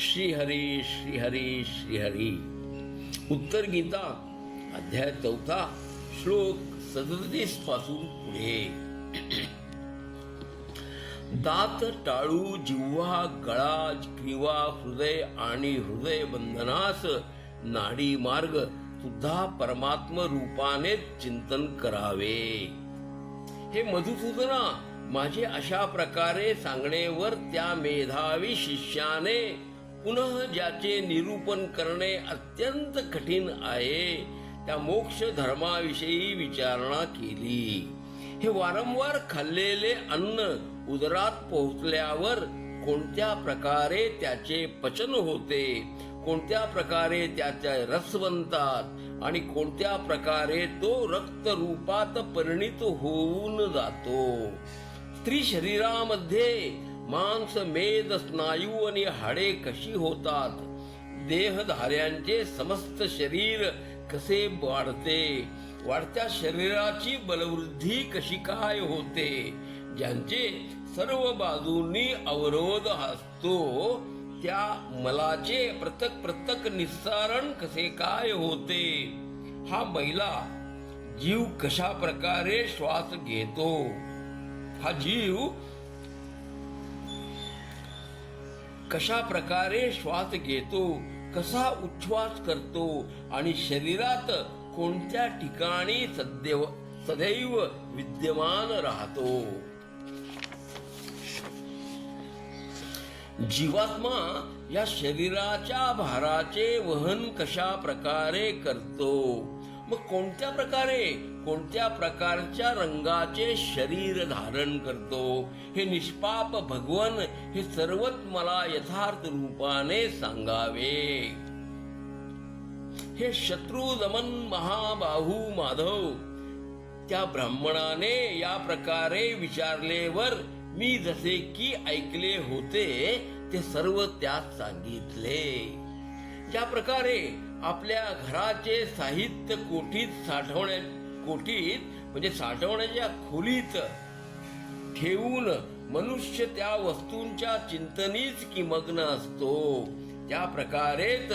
श्रीहरी श्रीहरी श्रीहरी. उत्तर गीता अध्याय 4 श्लोक 37 पासून पुढे. दात टाळू जिव्हा गळा ग्रीवा हृदय आणि हृदय बंधनास नाडी मार्ग सुद्धा परमात्म रूपाने चिंतन करावे. हे मधुसूदना, माझे अशा प्रकारे सांगण्यावर त्या मेधावी शिष्याने पुनः ज्याचे निरूपण करणे अत्यंत कठीण आहे त्या मोक्ष धर्माविषयी विचारणा केली. हे वारंवार खाल्लेले अन्न उदरात पोहोचल्यावर कोणत्या प्रकारे त्याचे पचन होते, कोणत्या प्रकारे त्याचे रस बनतात आणि कोणत्या प्रकारे तो रक्त रूपात परिणित होऊन जातो. स्त्री शरीरामध्ये मांस मेद स्नायू आणि हाडे कशी होतात, देहधार्यांचे समस्त शरीर कसे वाढते, वाढत्या शरीराची बलवृद्धी कशी काय होते, ज्यांचे सर्व बाजूंनी अवरोध असतो त्या मलाचे पृथक निस्सारण कसे काय होते, हा बैला जीव कशा प्रकारे श्वास घेतो, हा जीव कशा प्रकारे श्वास घेतो, कसा उच्छ्वास करतो आणि शरीरात कोणत्या ठिकाणी सदैव विद्यमान राहतो. जीवात्मा या शरीराच्या भाराचे वहन कशा प्रकारे करतो, मग कोणत्या प्रकारे कोणत्या प्रकारच्या रंगाचे शरीर धारण करतो, हे निष्पाप भगवन हे सर्वच मला यथार्थ रूपाने सांगावे. हे शत्रुदमन महाबाहू माधव, त्या ब्राह्मणाने या प्रकारे विचारलेवर मी जसे की ऐकले होते ते सर्व त्यात सांगितले. ज्या प्रकारे आपल्या घराचे साहित्य साठवण्याच्या खोलीत ठेवून मनुष्य त्या वस्तूंच्या चिंतनीच की मग्न असतो, त्या प्रकारेच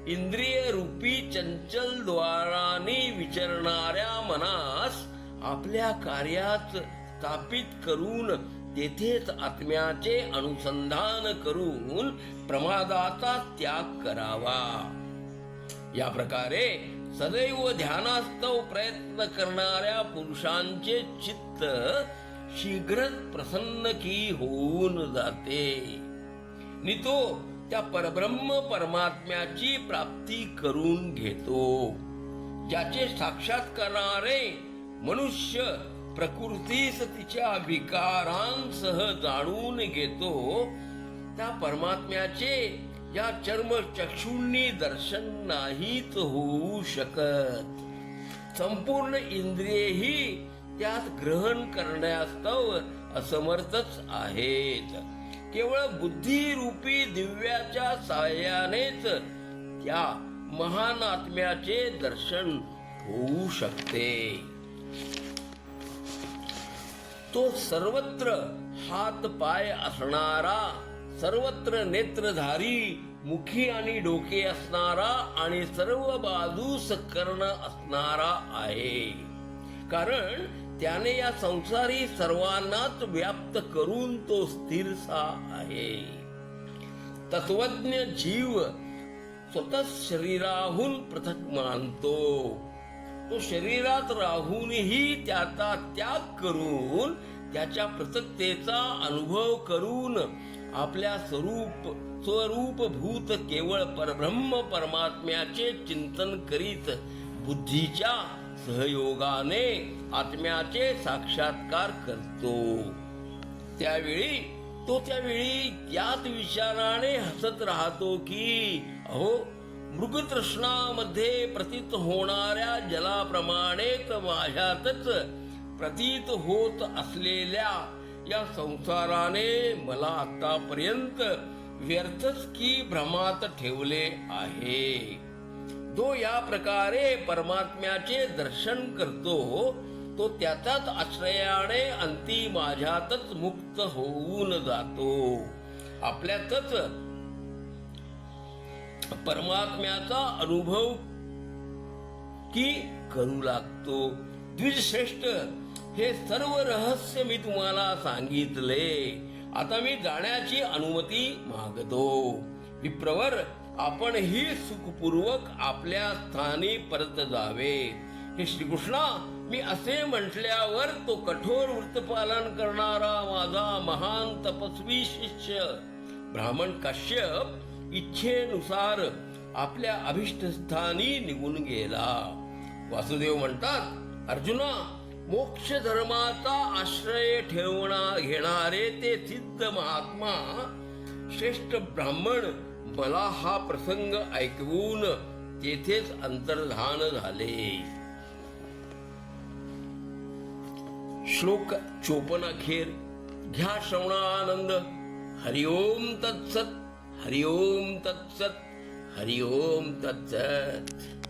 इंद्रिय रूपी चंचल द्वारांनी विचरणाऱ्या मनास आपल्या कार्यात स्थापित करून तेथेच आत्म्याचे अनुसंधान करून प्रमादाचा त्याग करावा. या प्रकारे सदैव ध्यानास्तव प्रयत्न करणाऱ्या पुरुषांचे चित्त शीघ्रच प्रसन्न की होऊन जाते नि तो त्या परब्रह्म परमात्म्याची प्राप्ती करून घेतो. ज्याचे साक्षात करणारे मनुष्य प्रकृतीस तिच्या विकारांसह जाणून घेतो त्या परमात्म्याचे या चर्मचक्षुंनी दर्शन नाहीत होऊ शकत. संपूर्ण इंद्रियेही त्यात ग्रहण करण्यास्तव असमर्थच आहेत. केवळ बुद्धिरूपी दिव्याच्या साहाय्यानेच त्या महान आत्म्याचे दर्शन होऊ शकते. तो सर्वत्र हात पाय असणारा, सर्वत्र नेत्रधारी, मुखी आणि डोके असणारा आणि सर्व बाजूस कर्ण असणारा आहे. कारण त्याने या संसारी सर्वांनाच व्याप्त करून तो स्थिरसा आहे. तत्वज्ञ जीव स्वतः शरीराहून पृथक मानतो. तो शरीरात राहूनही त्याचा त्याग करून त्याच्या पृथकतेचा अनुभव करून आपल्या स्वरूपभूत केवळ परब्रह्म परमात्म्याचे चिंतन करीत बुद्धीच्या सहयोगाने आत्म्याचे साक्षात्कार करतो. त्यावेळी याच विचाराने हसत राहतो की अहो, मृगतृष्णामध्ये प्रतीत होणाऱ्या जलाप्रमाणेच माझ्यातच प्रतीत होत असलेल्या या संसाराने मला आतापर्यंत व्यर्थच की भ्रमात ठेवले आहे. जो या प्रकारे परमात्म्याचे दर्शन करतो तो त्याचाच आश्रयाने अंती माझ्यातच मुक्त होऊन जातो. आपल्यातच परमात्म्याचा अनुभव की करू लागतो. द्विजश्रेष्ठ, हे सर्व रहस्य मी तुम्हाला सांगितले. आता मी जाण्याची अनुमती मागतो. विप्रवर, आपणही सुखपूर्वक आपल्या स्थानी परत जावे. हे श्रीकृष्णा, मी असे म्हटल्यावर तो कठोर व्रतपालन करणारा माझा महान तपस्वी शिष्य ब्राह्मण काश्यप इच्छेनुसार आपल्या अभिष्टस्थानी निघून गेला. वासुदेव म्हणतात, अर्जुना, मोक्ष धर्माचा आश्रय घेणारे ते सिद्ध महात्मा श्रेष्ठ ब्राह्मण मला हा प्रसंग ऐकवून तेथेच अंतर्धान झाले. श्लोक 54 अखेर. घ्या श्रवणानंद. हरिओम तत्सत. हरिओम तत्सत. हरिओम तत्सत.